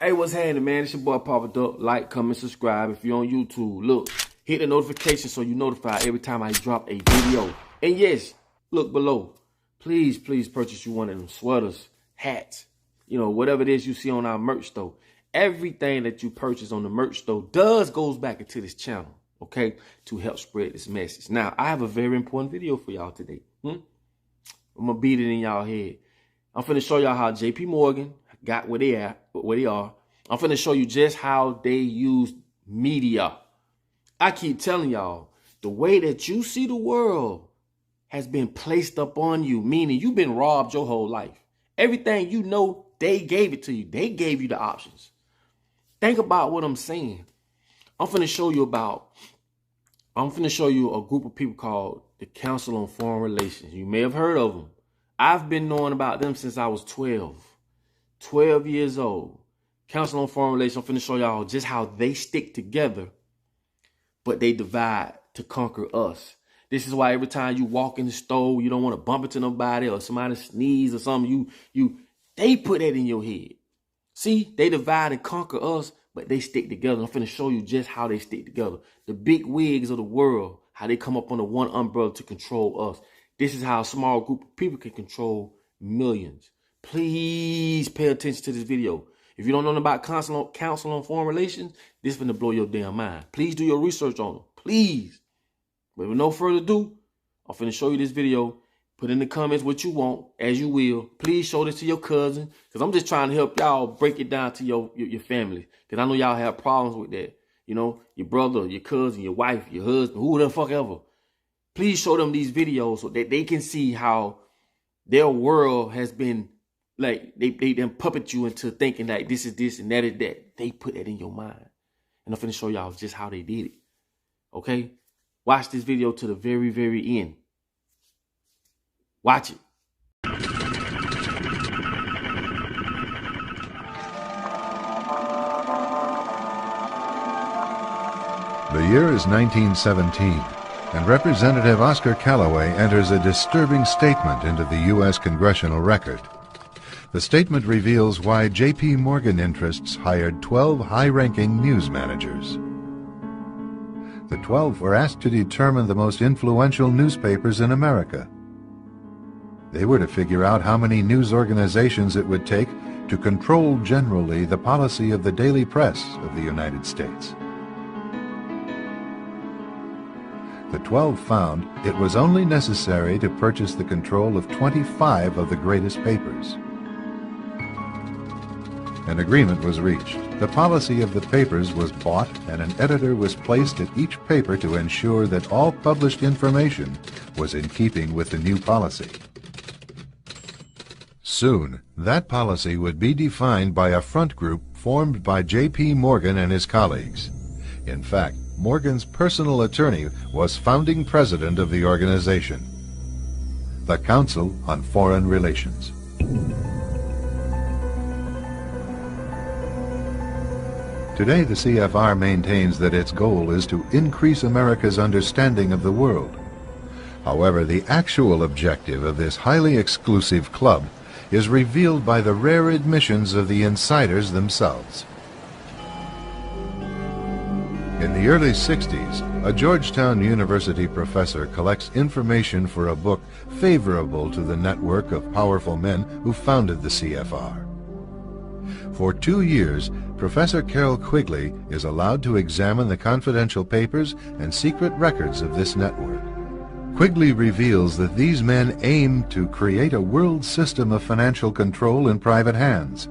Hey, what's happening, man? It's your boy Papa Duck. Like, comment, subscribe. If you're on YouTube, look, hit the notification so you're notified every time I drop a video. And yes, look below. Please purchase you one of them sweaters, hats, whatever it is you see on our merch store. Everything that you purchase on the merch store goes back into this channel, okay, to help spread this message. Now, I have a very important video for y'all today. I'm going to beat it in y'all head. I'm finna show y'all how JP Morgan got where they are. I'm finna show you just how they use media. I keep telling y'all, the way that you see the world has been placed up on you, meaning you've been robbed your whole life. Everything you know, they gave it to you. They gave you the options. Think about what I'm saying. I'm finna show you a group of people called the Council on Foreign Relations. You may have heard of them. I've been knowing about them since I was 12 years old. Council on Foreign Relations, I'm finna show y'all just how they stick together, but they divide to conquer us. This is why every time you walk in the store, you don't want to bump into nobody or somebody sneeze or something. They put that in your head. See, they divide and conquer us, but they stick together. I'm finna show you just how they stick together. The big wigs of the world, how they come up under one umbrella to control us. This is how a small group of people can control millions. Please pay attention to this video. If you don't know about Council on Foreign Relations, this is going to blow your damn mind. Please do your research on them. Please. But with no further ado, I'm finna show you this video. Put in the comments what you want, as you will. Please show this to your cousin, because I'm just trying to help y'all break it down to your family. Because I know y'all have problems with that. Your brother, your cousin, your wife, your husband, who the fuck ever. Please show them these videos so that they can see how their world has been, like, they then puppet you into thinking like this is this and that is that. They put that in your mind. And I'm finna show y'all just how they did it. Okay? Watch this video to the very, very end. Watch it. The year is 1917. And Representative Oscar Callaway enters a disturbing statement into the U.S. Congressional Record. The statement reveals why J.P. Morgan interests hired 12 high-ranking news managers. The 12 were asked to determine the most influential newspapers in America. They were to figure out how many news organizations it would take to control generally the policy of the daily press of the United States. The 12 found it was only necessary to purchase the control of 25 of the greatest papers. An agreement was reached. The policy of the papers was bought, and an editor was placed at each paper to ensure that all published information was in keeping with the new policy. Soon, that policy would be defined by a front group formed by J.P. Morgan and his colleagues. In fact, Morgan's personal attorney was founding president of the organization, the Council on Foreign Relations. Today, the CFR maintains that its goal is to increase America's understanding of the world. However, the actual objective of this highly exclusive club is revealed by the rare admissions of the insiders themselves. In the early 60s, a Georgetown University professor collects information for a book favorable to the network of powerful men who founded the CFR. For 2 years, Professor Carroll Quigley is allowed to examine the confidential papers and secret records of this network. Quigley reveals that these men aim to create a world system of financial control in private hands,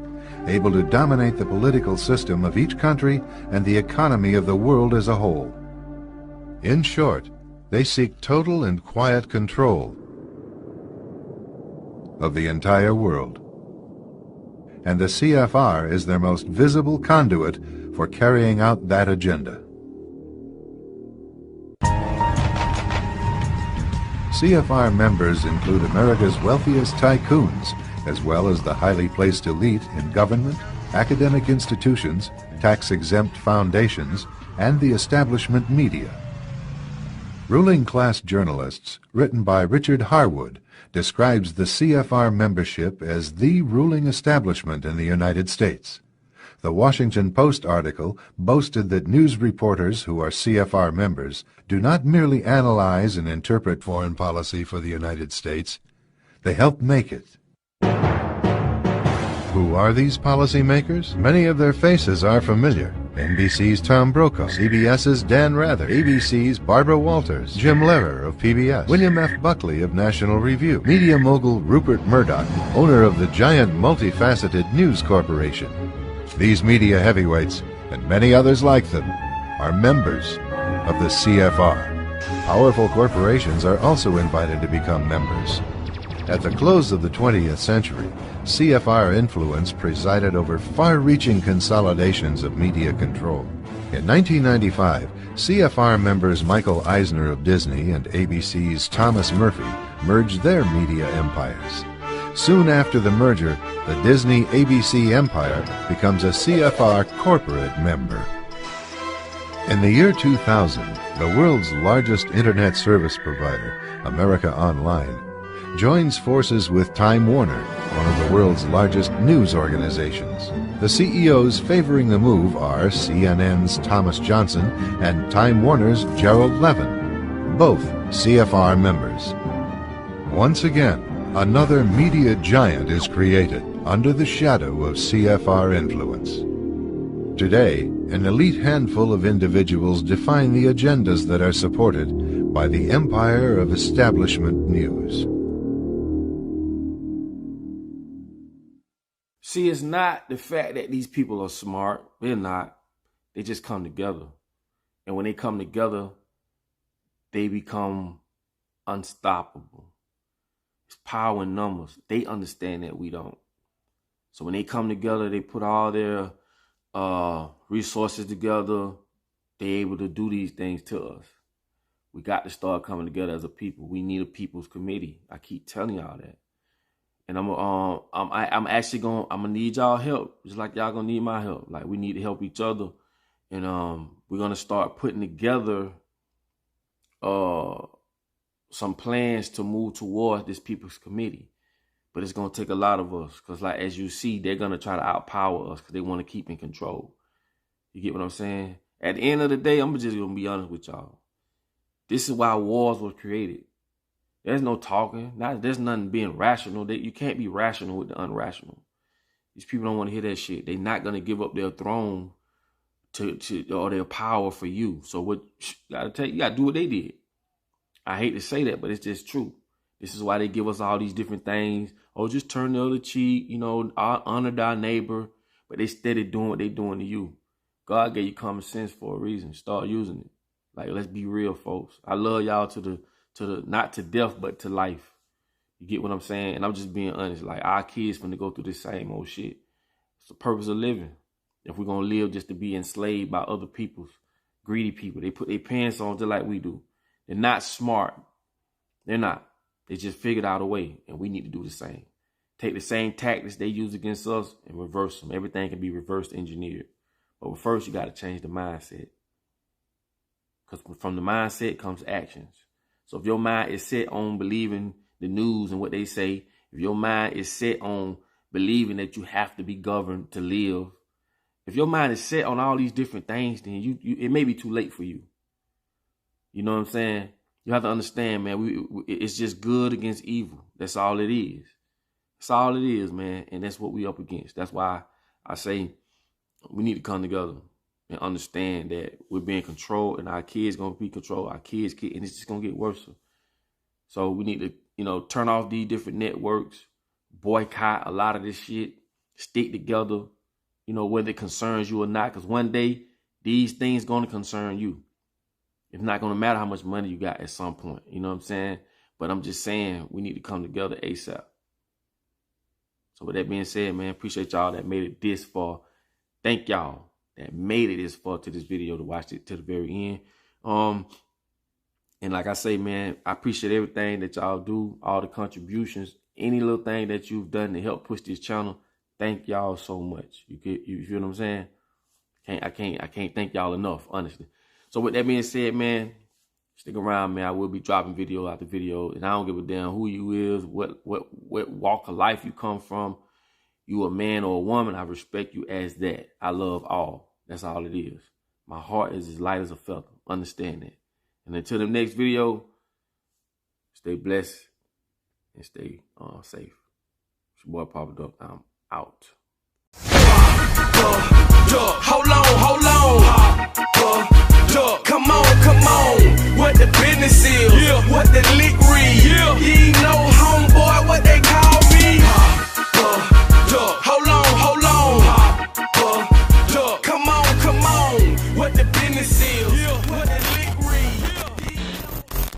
able to dominate the political system of each country and the economy of the world as a whole. In short, they seek total and quiet control of the entire world. And the CFR is their most visible conduit for carrying out that agenda. CFR members include America's wealthiest tycoons, as well as the highly placed elite in government, academic institutions, tax-exempt foundations, and the establishment media. Ruling Class Journalists, written by Richard Harwood, describes the CFR membership as the ruling establishment in the United States. The Washington Post article boasted that news reporters who are CFR members do not merely analyze and interpret foreign policy for the United States, they help make it. Who are these policymakers? Many of their faces are familiar. NBC's Tom Brokaw, CBS's Dan Rather, ABC's Barbara Walters, Jim Lehrer of PBS, William F. Buckley of National Review, media mogul Rupert Murdoch, owner of the giant multifaceted News Corporation. These media heavyweights, and many others like them, are members of the CFR. Powerful corporations are also invited to become members. At the close of the 20th century, CFR influence presided over far-reaching consolidations of media control. In 1995, CFR members Michael Eisner of Disney and ABC's Thomas Murphy merged their media empires. Soon after the merger, the Disney-ABC empire becomes a CFR corporate member. In the year 2000, the world's largest internet service provider, America Online, joins forces with Time Warner, one of the world's largest news organizations. The CEOs favoring the move are CNN's Thomas Johnson and Time Warner's Gerald Levin, both CFR members. Once again, another media giant is created under the shadow of CFR influence. Today, an elite handful of individuals define the agendas that are supported by the empire of establishment news. See, it's not the fact that these people are smart. They're not. They just come together. And when they come together, they become unstoppable. It's power in numbers. They understand that we don't. So when they come together, they put all their resources together. They're able to do these things to us. We got to start coming together as a people. We need a people's committee. I keep telling y'all that. And I'm actually gonna need y'all help, just like y'all gonna need my help. Like, we need to help each other, and we're gonna start putting together some plans to move towards this people's committee. But it's gonna take a lot of us, because like as you see, they're gonna try to outpower us because they want to keep in control. You get what I'm saying? At the end of the day, I'm just gonna be honest with y'all. This is why wars were created. There's no talking. There's nothing being rational. You can't be rational with the unrational. These people don't want to hear that shit. They're not going to give up their throne or their power for you. So what you got to do what they did. I hate to say that, but it's just true. This is why they give us all these different things. Oh, just turn the other cheek, honor thy neighbor. But they steady doing what they doing to you. God gave you common sense for a reason. Start using it. Like, let's be real, folks. I love y'all to the not to death, but to life. You get what I'm saying? And I'm just being honest. Like, our kids finna go through this same old shit. It's the purpose of living. If we're gonna live just to be enslaved by other people's greedy people, they put their pants on just like we do. They're not smart. They're not. They just figured out a way, and we need to do the same. Take the same tactics they use against us and reverse them. Everything can be reverse engineered. But first, you got to change the mindset. Because from the mindset comes actions. So if your mind is set on believing the news and what they say, if your mind is set on believing that you have to be governed to live, if your mind is set on all these different things, then it may be too late for you. You know what I'm saying? You have to understand, man, it's just good against evil. That's all it is. That's all it is, man. And that's what we up against. That's why I say we need to come together and understand that we're being controlled, and our kids going to be controlled. Our kids, and it's just going to get worse. So we need to, turn off these different networks, boycott a lot of this shit, stick together, whether it concerns you or not, because one day these things going to concern you. It's not going to matter how much money you got at some point. You know what I'm saying? But I'm just saying we need to come together ASAP. So with that being said, man, appreciate y'all that made it this far. Thank y'all that made it this far to this video to watch it to the very end. And like I say, man, I appreciate everything that y'all do, all the contributions, any little thing that you've done to help push this channel. Thank y'all so much. You feel what I'm saying? I can't thank y'all enough, honestly. So with that being said, man, stick around, man. I will be dropping video after video, and I don't give a damn who you is, what walk of life you come from. You a man or a woman, I respect you as that. I love all. That's all it is. My heart is as light as a feather. Understand that. And until the next video, stay blessed and stay safe. It's your boy Papa Duck. I'm out. Hold on, hold on.